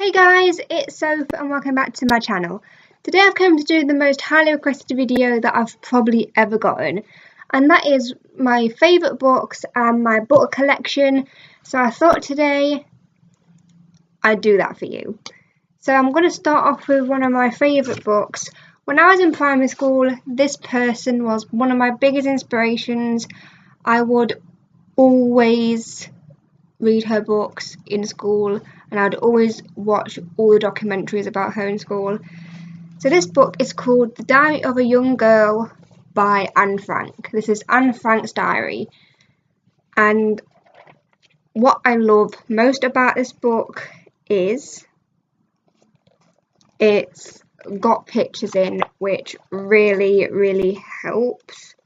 Hey guys, it's Sophie and welcome back to my channel. Today I've come to do the most highly requested video that I've probably ever gotten, and that is my favourite books and my book collection. So I thought today I'd do that for you. So I'm going to start off with one of my favourite books. When I was in primary school, this person was one of my biggest inspirations. I would always read her books in school, and I'd always watch all the documentaries about her in school. So this book is called The Diary of a Young Girl by Anne Frank. This is Anne Frank's diary, and what I love most about this book is it's got pictures in, which really helps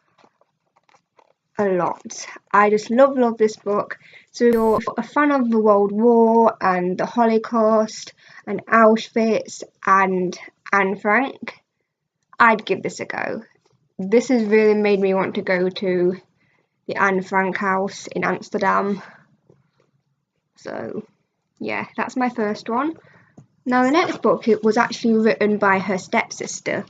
a lot. I just love this book. So if you're a fan of the World War and the Holocaust and Auschwitz and Anne Frank, I'd give this a go. This has really made me want to go to the Anne Frank house in Amsterdam. So yeah, that's my first one. Now the next book, it was actually written by her stepsister,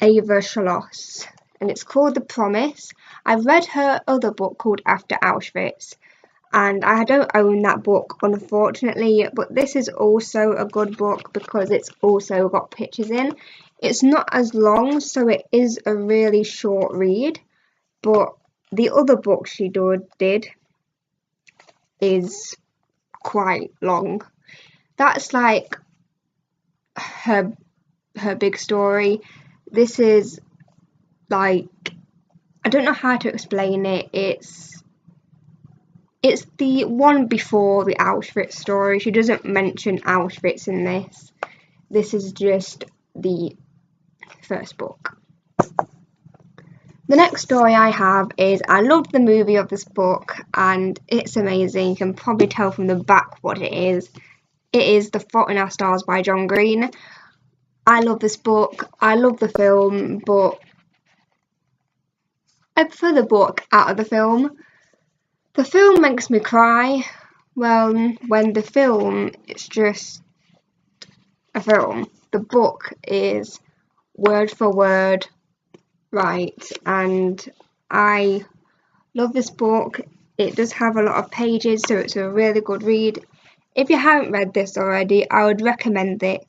Eva Schloss, and it's called The Promise. I've read her other book called After Auschwitz, and I don't own that book unfortunately, but this is also a good book because it's also got pictures in. It's not as long, so it is a really short read, but the other book she did is quite long. That's like her big story. This is like, I don't know how to explain it. It's the one before the Auschwitz story. She doesn't mention Auschwitz in this. This is just the first book. The next story I have is, I loved the movie of this book and it's amazing. You can probably tell from the back what it is. It is The Fault in Our Stars by John Green. I love this book. I love the film, but I prefer the book out of the film. The film makes me cry. Well, when the film, it's just a film. The book is word for word right, and I love this book. It does have a lot of pages, so it's a really good read. If you haven't read this already, I would recommend it.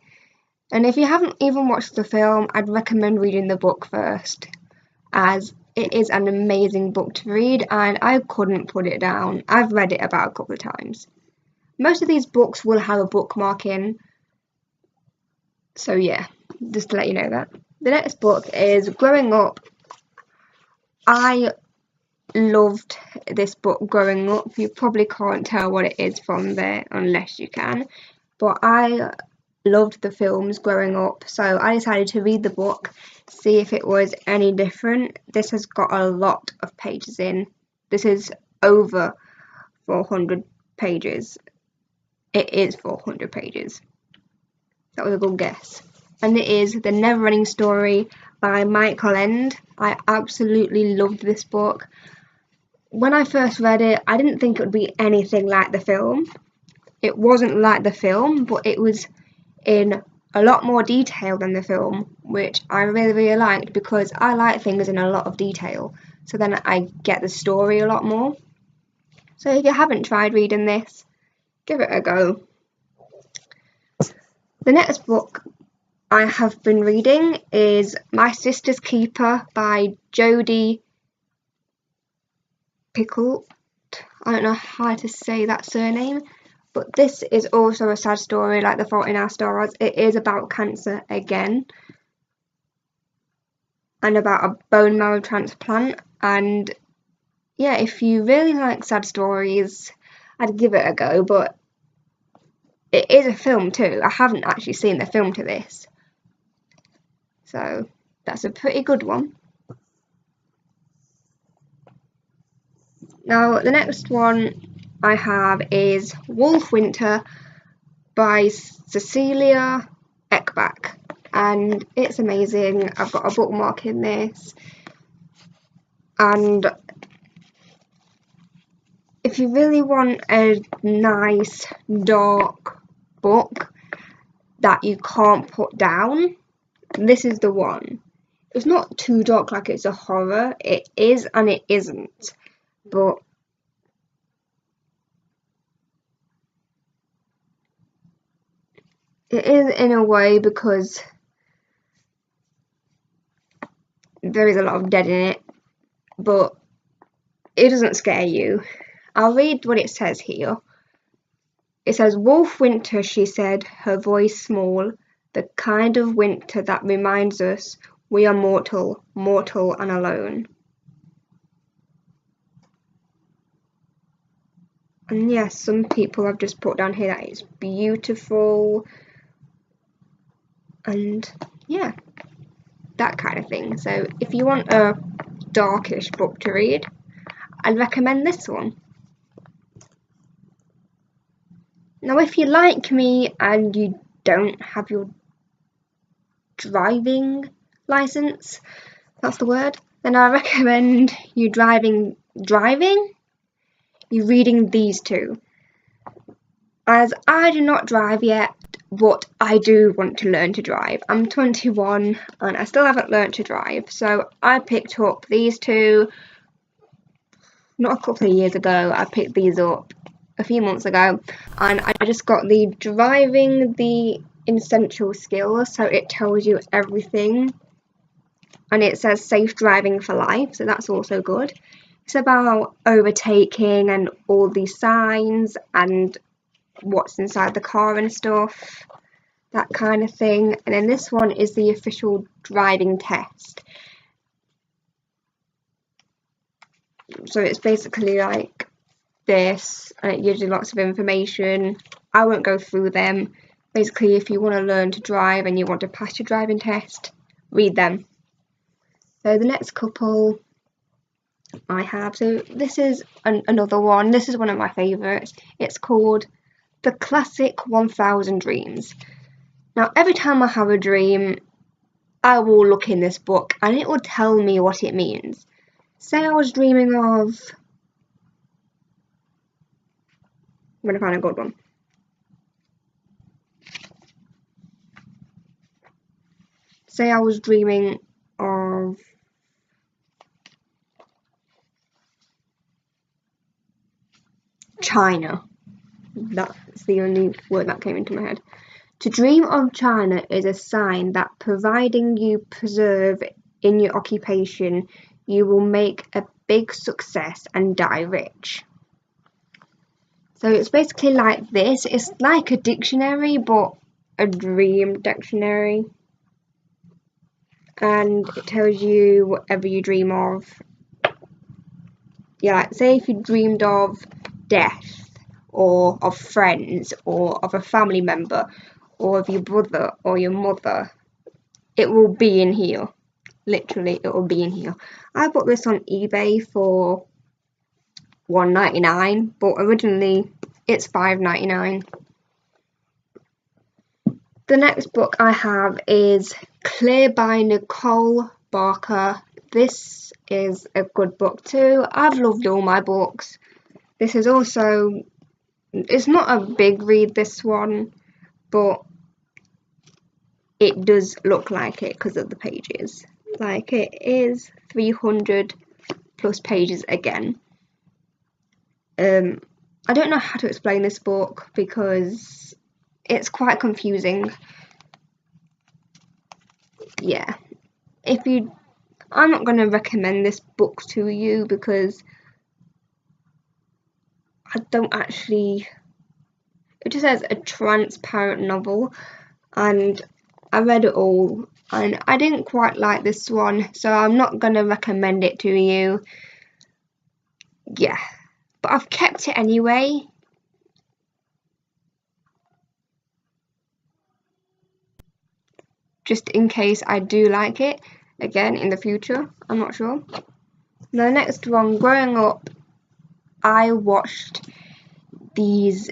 And if you haven't even watched the film, I'd recommend reading the book first, as it is an amazing book to read and I couldn't put it down. I've read it about a couple of times. Most of these books will have a bookmark in. So yeah, just to let you know that. The next book is Growing Up. I loved this book growing up. You probably can't tell what it is from there unless you can. But I loved the films growing up, so I decided to read the book, see if it was any different. This has got a lot of pages in. This is over 400 pages. It is 400 pages. That was a good guess. And it is The Neverending Story by Michael Ende. I absolutely loved this book. When I first read it, I didn't think it would be anything like the film. It wasn't like the film, but it was in a lot more detail than the film, which I really liked because I like things in a lot of detail, so then I get the story a lot more. So if you haven't tried reading this, give it a go. The next book I have been reading is My Sister's Keeper by Jodi Picoult. I don't know how to say that surname. But this is also a sad story like The Fault in Our Stars. It is about cancer again and about a bone marrow transplant. And yeah, if you really like sad stories, I'd give it a go. But it is a film too. I haven't actually seen the film to this. So that's a pretty good one. Now the next one I have is Wolf Winter by Cecilia, Ekback, and it's amazing. I've got a bookmark in this, and if you really want a nice dark book, that you can't put down. This is the one. It's not too dark like it's a horror. It is and it isn't. But it is in a way because there is a lot of dead in it. But it doesn't scare you. I'll read what it says here. It says, "Wolf winter," she said, her voice small, "the kind of winter that reminds us we are mortal, mortal and alone." And yes, some people have just put down here that it's beautiful. And yeah, that kind of thing. So if you want a darkish book to read, I'd recommend this one. Now, if you're like me and you don't have your driving license, that's the word, then I recommend you you're reading these two. As I do not drive yet, but I do want to learn to drive. I'm 21 and I still haven't learned to drive, so I picked up these two not a couple of years ago. I picked these up a few months ago, and I just got the driving the essential skills, so it tells you everything, and it says safe driving for life, so that's also good. It's about overtaking and all these signs and what's inside the car and stuff, that kind of thing. And then this one is the official driving test. So it's basically like this, and it gives you lots of information. I won't go through them. Basically, if you want to learn to drive and you want to pass your driving test, read them. So the next couple I have, so this is another one. This is one of my favourites. It's called The Classic 1000 Dreams. Now, every time I have a dream, I will look in this book and it will tell me what it means. Say I was dreaming of... I'm going to find a good one. Say I was dreaming of... China. That's the only word that came into my head. To dream of China is a sign that providing you preserve in your occupation, you will make a big success and die rich. So it's basically like this. It's like a dictionary, but a dream dictionary. And it tells you whatever you dream of. Yeah, like say if you dreamed of death, or of friends, or of a family member, or of your brother or your mother, it will be in here. Literally, it will be in here. I bought this on eBay for $1.99, but originally it's $5.99. The next book I have is Clear-Nicola Barker. This is a good book too. I've loved all my books. This is also, it's not a big read, this one, but it does look like it because of the pages. Like, it is 300 plus pages again. I don't know how to explain this book because it's quite confusing. Yeah, I'm not going to recommend this book to you because I don't actually, it just says a transparent novel, and I read it all and I didn't quite like this one, so I'm not going to recommend it to you. Yeah, but I've kept it anyway. Just in case I do like it again in the future, I'm not sure. The next one, growing up, I watched these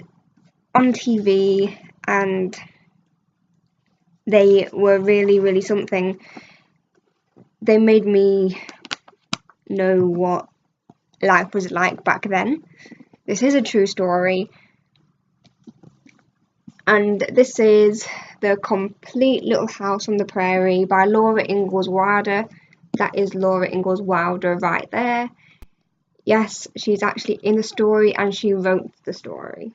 on TV and they were really, really something. They made me know what life was like back then. This is a true story. And this is The Complete Little House on the Prairie by Laura Ingalls-Wilder. That is Laura Ingalls-Wilder right there. Yes, she's actually in the story and she wrote the story.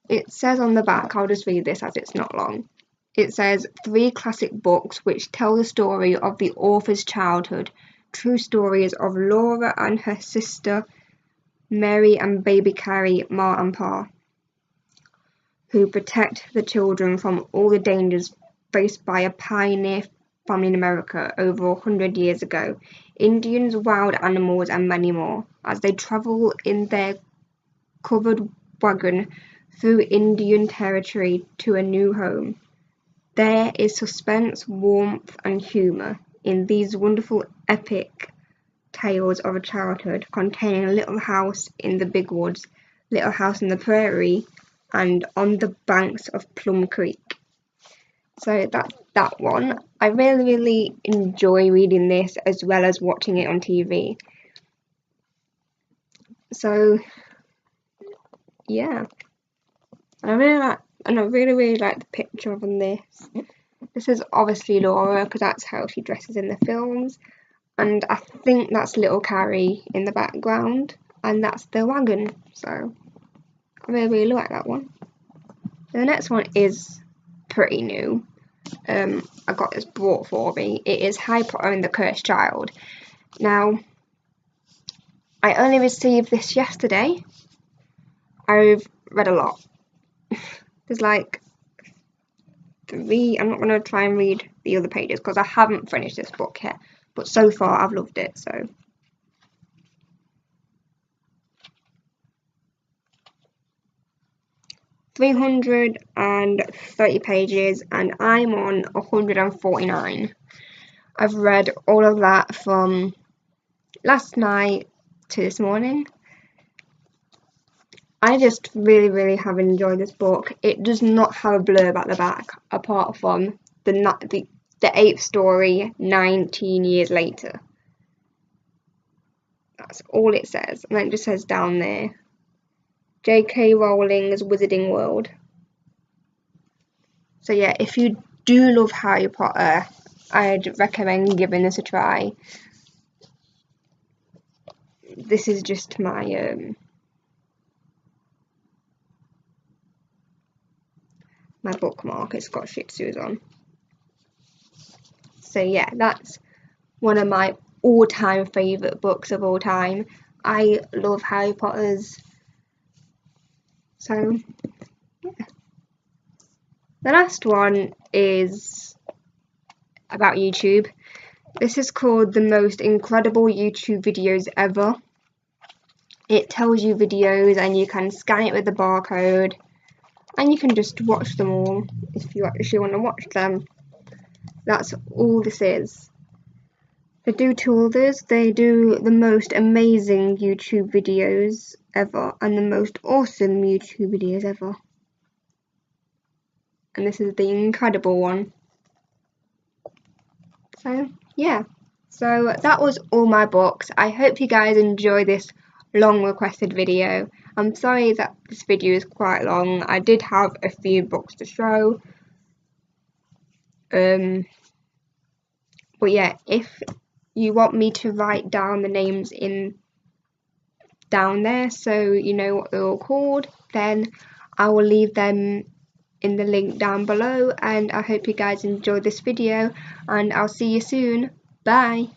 It says on the back, I'll just read this as it's not long. It says, 3 classic books which tell the story of the author's childhood. True stories of Laura and her sister Mary and baby Carrie, Ma and Pa, who protect the children from all the dangers faced by a pioneer family in America over 100 years ago. Indians, wild animals and many more, as they travel in their covered wagon through Indian territory to a new home. There is suspense, warmth and humour in these wonderful epic tales of a childhood containing Little House in the Big Woods, Little House in the Prairie and On the Banks of Plum Creek. So that's that one. I really enjoy reading this as well as watching it on TV. So yeah, I really like the picture on this. This is obviously Laura because that's how she dresses in the films, and I think that's little Carrie in the background, and that's the wagon. So I really like that one. The next one is pretty new. I got this brought for me. It is Harry Potter and the Cursed Child. Now, I only received this yesterday. I've read a lot. There's like 3. I'm not going to try and read the other pages because I haven't finished this book yet. But so far, I've loved it. So 330 pages and I'm on 149. I've read all of that from last night to this morning. I just really have enjoyed this book. It does not have a blurb at the back apart from the 8th story 19 years later. That's all it says, and then it just says down there J.K. Rowling's Wizarding World. So yeah, if you do love Harry Potter, I'd recommend giving this a try. This is just my my bookmark. It's got Shih Tzus on. So yeah, that's one of my all-time favourite books of all time. I love Harry Potter's. So yeah. The last one is about YouTube. This is called The Most Incredible YouTube Videos Ever. It tells you videos and you can scan it with the barcode and you can just watch them all if you actually want to watch them. That's all this is. They do 2 others. They do the most amazing YouTube videos ever and the most awesome YouTube videos ever. And this is the incredible one. So yeah, so that was all my books. I hope you guys enjoy this long requested video. I'm sorry that this video is quite long. I did have a few books to show. But yeah, if you want me to write down the names down there so you know what they're all called, then I will leave them in the link down below, and I hope you guys enjoyed this video and I'll see you soon. Bye.